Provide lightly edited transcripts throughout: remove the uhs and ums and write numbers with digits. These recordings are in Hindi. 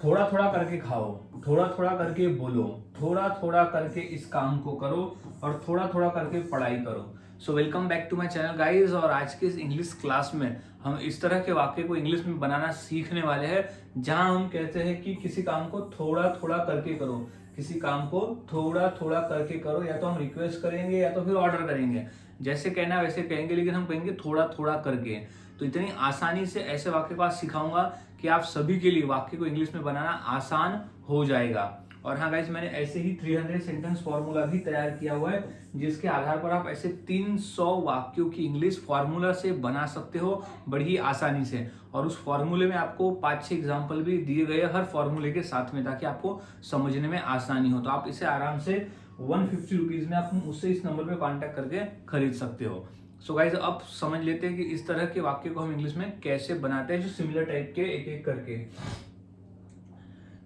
थोड़ा थोड़ा करके खाओ, थोड़ा थोड़ा करके बोलो, थोड़ा थोड़ा करके इस काम को करो और थोड़ा थोड़ा करके पढ़ाई करो। So welcome back to my channel guys. और आज के इस इंग्लिश क्लास में हम इस तरह के वाक्य को इंग्लिश में बनाना सीखने वाले हैं जहां हम कहते हैं कि किसी काम को थोड़ा थोड़ा करके करो, किसी काम को थोड़ा थोड़ा करके करो। या तो हम रिक्वेस्ट करेंगे या तो फिर ऑर्डर करेंगे, जैसे कहना वैसे कहेंगे, लेकिन हम कहेंगे थोड़ा थोड़ा करके। तो इतनी आसानी से ऐसे वाक्य को आज सिखाऊंगा कि आप सभी के लिए वाक्य को इंग्लिश में बनाना आसान हो जाएगा। और हाँ गाइस, मैंने ऐसे ही 300 सेंटेंस फॉर्मूला भी तैयार किया हुआ है जिसके आधार पर आप ऐसे 300 वाक्यों की इंग्लिश फॉर्मूला से बना सकते हो बड़ी ही आसानी से। और उस फॉर्मूले में आपको 5-6 एग्जाम्पल भी दिए गए हर फॉर्मूले के साथ में, ताकि आपको समझने में आसानी हो। तो आप इसे आराम से 150 रुपीज में आप मुझसे इस नंबर पे कांटेक्ट करके खरीद सकते हो। सो गाइज, अब समझ लेते हैं कि इस तरह के वाक्य को हम इंग्लिश में कैसे बनाते हैं, जो सिमिलर टाइप के एक एक करके।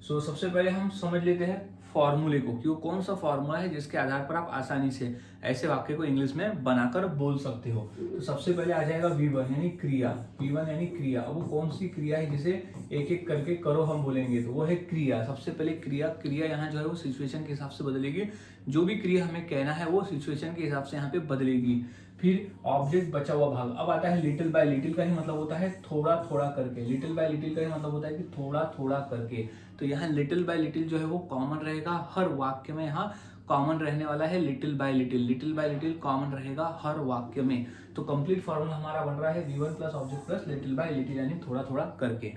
सो सबसे पहले हम समझ लेते हैं फॉर्मूले को, कि वो कौन सा फॉर्मूला है जिसके आधार पर आप आसानी से ऐसे वाक्य को इंग्लिश में बनाकर बोल सकते हो। तो सबसे पहले आ जाएगा V1 यानी क्रिया। V1 यानी क्रिया। अब वो कौन सी क्रिया है जिसे एक एक करके करो हम बोलेंगे, तो वो है क्रिया। सबसे पहले क्रिया। क्रिया यहाँ जो है वो सिचुएशन के हिसाब से बदलेगी। जो भी क्रिया हमें कहना है वो सिचुएशन के हिसाब से यहाँ पे बदलेगी। फिर ऑब्जेक्ट बचा हुआ भाग। अब आता है लिटिल बाय लिटिल का ही मतलब होता है थोड़ा थोड़ा करके। लिटिल बाय लिटिल का ही मतलब होता है कि थोड़ा थोड़ा करके। तो यहाँ लिटिल बाय लिटिल जो है वो कॉमन रहेगा हर वाक्य में। यहाँ कॉमन रहने वाला है little by little. Little by little common रहेगा हर वाक्य में। तो कंप्लीट फॉर्मूला हमारा बन रहा है V1 plus object plus little by little, यानी थोड़ा थोड़ा करके।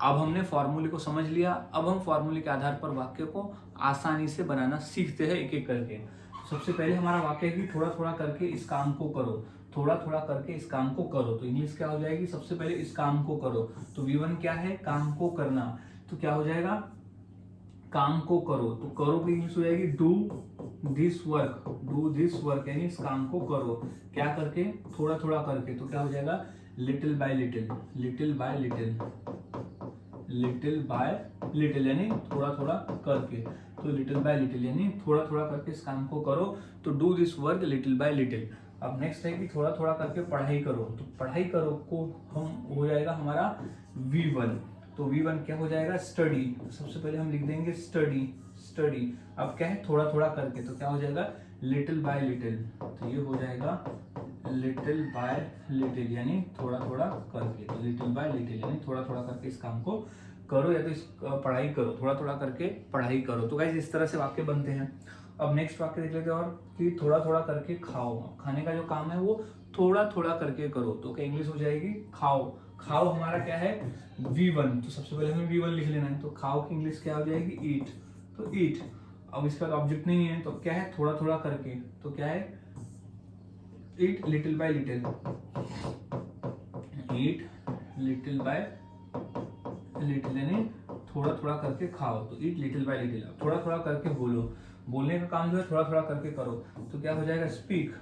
अब हमने फॉर्मूले को समझ लिया। अब हम फॉर्मूले के आधार पर वाक्य को आसानी से बनाना सीखते हैं एक एक करके। सबसे पहले हमारा वाक्य है कि थोड़ा थोड़ा करके इस काम को करो। थोड़ा थोड़ा करके इस काम को करो। तो इंग्लिश क्या हो जाएगी? सबसे पहले इस काम को करो। तो V1 क्या है? काम को करना। तो क्या हो जाएगा? काम को करो। तो करो की इंग्लिश हो जाएगी do this work. Do this work यानी इस काम को करो। क्या करके? थोड़ा थोड़ा करके। तो क्या हो जाएगा? Little by little. Little by little. Little by little यानी थोड़ा थोड़ा करके। तो लिटिल बाय लिटिल यानी थोड़ा थोड़ा करके इस काम को करो। तो do this work little by little. अब नेक्स्ट है कि थोड़ा थोड़ा करके पढ़ाई करो। तो पढ़ाई करो को हम हो जाएगा हमारा V1। तो V1 क्या हो जाएगा? स्टडी। सबसे पहले हम लिख देंगे स्टडी। स्टडी। अब क्या है? थोड़ा थोड़ा करके। तो क्या हो जाएगा? Little by little. तो ये हो जाएगा लिटिल बाय लिटिल यानी थोड़ा थोड़ा करके। तो लिटिल बाय लिटिल यानी थोड़ा थोड़ा करके इस काम को करो, या तो इस पढ़ाई करो। थोड़ा थोड़ा करके पढ़ाई करो। तो गाइस, इस तरह से वाक्य बनते हैं। अब नेक्स्ट वाक्य देख लेते हैं, और कि थोड़ा थोड़ा करके खाओ। खाने का जो काम है वो थोड़ा थोड़ा करके करो। तो क्या इंग्लिश हो जाएगी? खाओ। खाओ हमारा क्या है? V1। तो सबसे पहले हमें V1 लिख लेना है। तो खाओ की इंग्लिश क्या हो जाएगी? ईट। तो ईट। अब इसका ऑब्जेक्ट नहीं है तो क्या है? थोड़ा थोड़ा करके। तो क्या है? Eat little by little. Eat little by little यानी थोड़ा थोड़ा करके खाओ। तो ईट लिटिल बाय लिटिल। थोड़ा थोड़ा करके बोलो। बोलने का काम जो है थोड़ा थोड़ा करके करो। तो क्या हो जाएगा? स्पीक।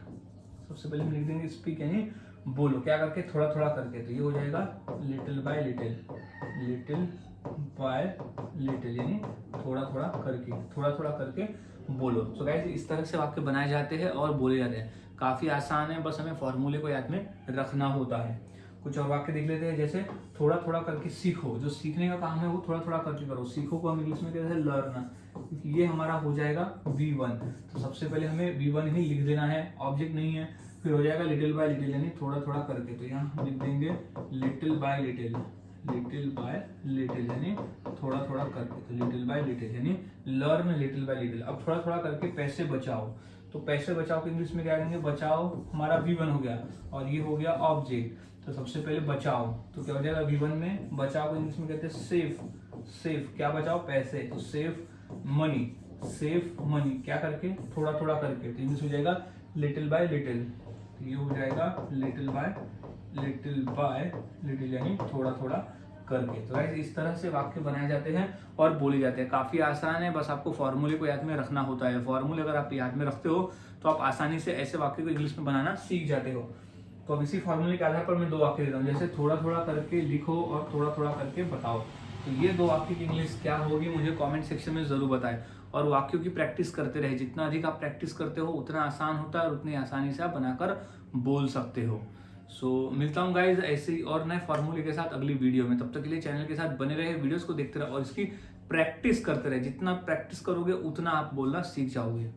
सबसे पहले हम लिख देंगे स्पीक यानी बोलो। क्या करके? थोड़ा थोड़ा करके। तो ये हो जाएगा little by little. Little by little यानी थोड़ा थोड़ा करके। थोड़ा थोड़ा करके बोलो। सो गाइस, इस तरह से वाक्य बनाए जाते हैं और बोले जाते हैं। काफी आसान है, बस हमें फॉर्मूले को याद में रखना होता है। कुछ और वाक्य देख लेते हैं, जैसे थोड़ा थोड़ा करके सीखो। जो सीखने का काम है वो थोड़ा थोड़ा करके करो। सीखो को हम इंग्लिश में कहते हैं लर्न। ये हमारा हो जाएगा V1। तो सबसे पहले हमें V1 ही लिख देना है, ऑब्जेक्ट नहीं है। फिर हो जाएगा लिटिल बाय लिटिल यानी थोड़ा थोड़ा करके। तो यहाँ हम लिख देंगे little by little. Little by little यानी थोड़ा थोड़ा करके। तो लिटिल बाय लिटिल यानी लर्न लिटिल बाय लिटिल। अब थोड़ा थोड़ा करके पैसे बचाओ। तो पैसे बचाओ के इंग्लिश में क्या करेंगे? बचाओ हमारा V1 हो गया, और ये हो गया ऑब्जेक्ट। तो सबसे पहले बचाओ। तो क्या हो जाएगा? V1 में बचाओ को इंग्लिश में कहते हैं सेफ। सेफ क्या बचाओ? पैसे। तो सेफ मनी। सेफ मनी क्या करके? थोड़ा थोड़ा करके। तो इंग्लिश हो जाएगा लिटिल बाय लिटिल। तो ये हो जाएगा लिटिल बाय लिटिल यानी थोड़ा थोड़ा करके। तो गाइस, इस तरह से वाक्य बनाए जाते हैं और बोले जाते हैं। काफी आसान है, बस आपको फॉर्मूले को याद में रखना होता है। फॉर्मूले अगर आप याद में रखते हो तो आप आसानी से ऐसे वाक्य को इंग्लिश में बनाना सीख जाते हो। तो अब इसी फॉर्मूले के आधार पर मैं 2 वाक्य देता हूँ, जैसे थोड़ा थोड़ा करके लिखो और थोड़ा थोड़ा करके बताओ। तो ये 2 वाक्य की इंग्लिश क्या होगी मुझे कमेंट सेक्शन में जरूर बताएं। और वाक्यों की प्रैक्टिस करते रहे। जितना अधिक आप प्रैक्टिस करते हो उतना आसान होता है और उतनी आसानी से आप बनाकर बोल सकते हो। सो मिलता हूँ गाइज ऐसे ही और नए फॉर्मूले के साथ अगली वीडियो में। तब तक के लिए चैनल के साथ बने रहे, वीडियोस को देखते रहे और इसकी प्रैक्टिस करते रहे। जितना प्रैक्टिस करोगे उतना आप बोलना सीख जाओगे।